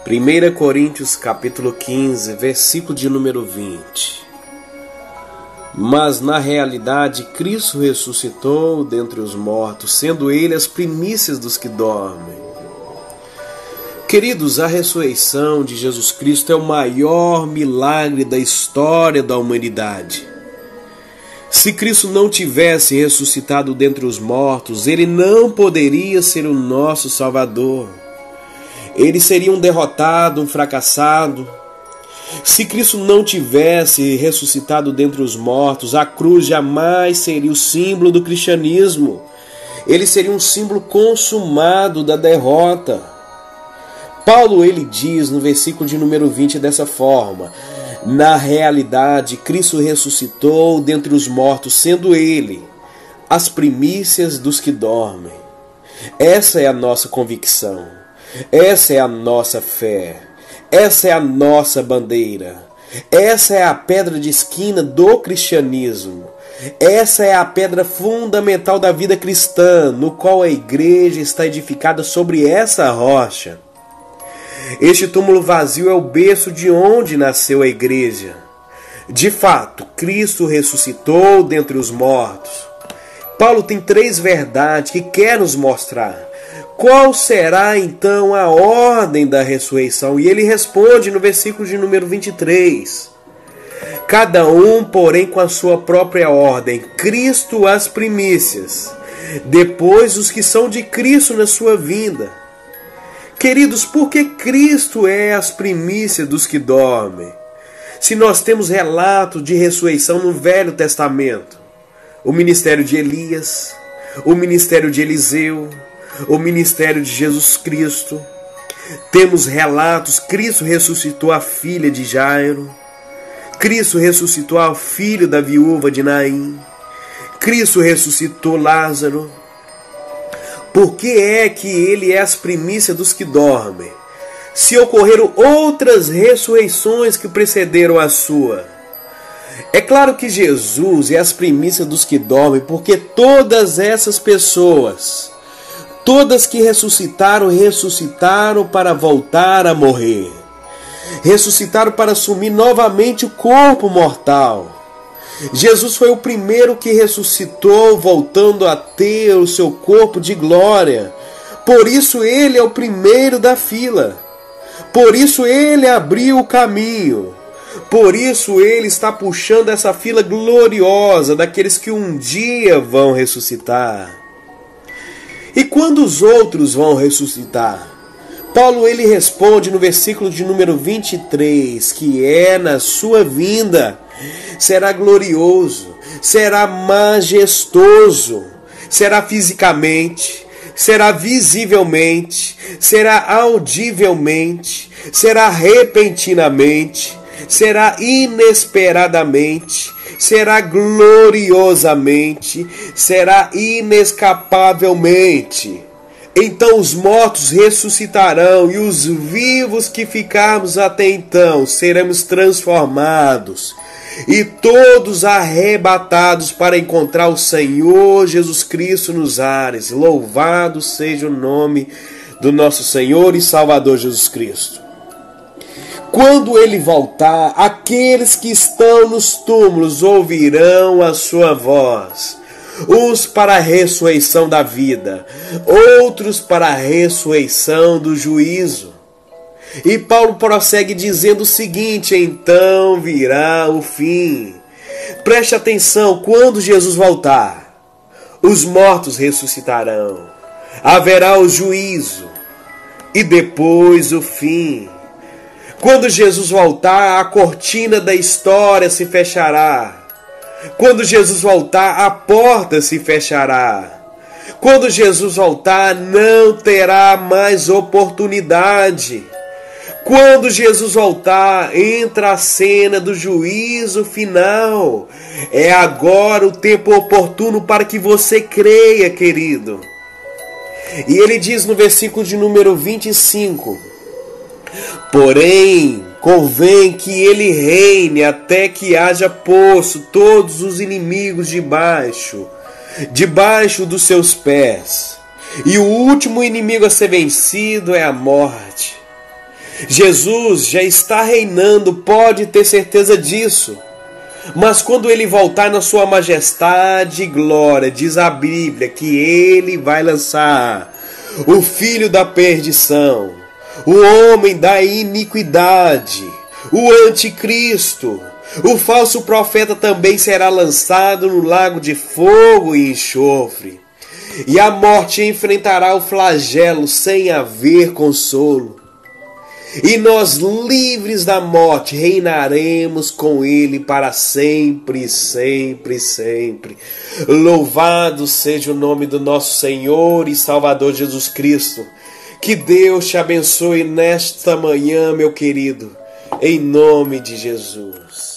1 Coríntios capítulo 15, versículo de número 20. Mas na realidade Cristo ressuscitou dentre os mortos, sendo Ele as primícias dos que dormem. Queridos, a ressurreição de Jesus Cristo é o maior milagre da história da humanidade. Se Cristo não tivesse ressuscitado dentre os mortos, Ele não poderia ser o nosso Salvador. Ele seria um derrotado, um fracassado. Se Cristo não tivesse ressuscitado dentre os mortos, a cruz jamais seria o símbolo do cristianismo. Ele seria um símbolo consumado da derrota. Paulo, ele diz no versículo de número 20 dessa forma: na realidade, Cristo ressuscitou dentre os mortos, sendo Ele as primícias dos que dormem. Essa é a nossa convicção. Essa é a nossa fé, essa é a nossa bandeira, essa é a pedra de esquina do cristianismo, essa é a pedra fundamental da vida cristã, no qual a igreja está edificada sobre essa rocha. Este túmulo vazio é o berço de onde nasceu a igreja. De fato, Cristo ressuscitou dentre os mortos. Paulo tem 3 verdades que quer nos mostrar. Qual será então a ordem da ressurreição? E ele responde no versículo de número 23. Cada um, porém, com a sua própria ordem. Cristo as primícias, depois os que são de Cristo na sua vinda. Queridos, por que Cristo é as primícias dos que dormem? Se nós temos relatos de ressurreição no Velho Testamento, o ministério de Elias, o ministério de Eliseu, o ministério de Jesus Cristo. Temos relatos: Cristo ressuscitou a filha de Jairo, Cristo ressuscitou o filho da viúva de Naim, Cristo ressuscitou Lázaro. Por que é que ele é as primícias dos que dormem, se ocorreram outras ressurreições que precederam a sua? É claro que Jesus é as primícias dos que dormem, porque todas essas pessoas, todas que ressuscitaram, ressuscitaram para voltar a morrer. Ressuscitaram para assumir novamente o corpo mortal. Jesus foi o primeiro que ressuscitou, voltando a ter o seu corpo de glória. Por isso ele é o primeiro da fila. Por isso ele abriu o caminho. Por isso ele está puxando essa fila gloriosa daqueles que um dia vão ressuscitar. E quando os outros vão ressuscitar? Paulo, ele responde no versículo de número 23, que é na sua vinda, será glorioso, será majestoso, será fisicamente, será visivelmente, será audivelmente, será repentinamente, será inesperadamente, será gloriosamente, será inescapavelmente. Então os mortos ressuscitarão e os vivos que ficarmos até então seremos transformados e todos arrebatados para encontrar o Senhor Jesus Cristo nos ares. Louvado seja o nome do nosso Senhor e Salvador Jesus Cristo. Quando ele voltar, aqueles que estão nos túmulos ouvirão a sua voz. Uns para a ressurreição da vida, outros para a ressurreição do juízo. E Paulo prossegue dizendo o seguinte: então virá o fim. Preste atenção, quando Jesus voltar, os mortos ressuscitarão, haverá o juízo e depois o fim. Quando Jesus voltar, a cortina da história se fechará. Quando Jesus voltar, a porta se fechará. Quando Jesus voltar, não terá mais oportunidade. Quando Jesus voltar, entra a cena do juízo final. É agora o tempo oportuno para que você creia, querido. E ele diz no versículo de número 25: porém, convém que ele reine até que haja posto todos os inimigos debaixo dos seus pés. E o último inimigo a ser vencido é a morte. Jesus já está reinando, pode ter certeza disso. Mas quando ele voltar na sua majestade e glória, diz a Bíblia que ele vai lançar o filho da perdição, o homem da iniquidade, o anticristo. O falso profeta também será lançado no lago de fogo e enxofre. E a morte enfrentará o flagelo sem haver consolo. E nós, livres da morte, reinaremos com ele para sempre, sempre, sempre. Louvado seja o nome do nosso Senhor e Salvador Jesus Cristo. Que Deus te abençoe nesta manhã, meu querido, em nome de Jesus.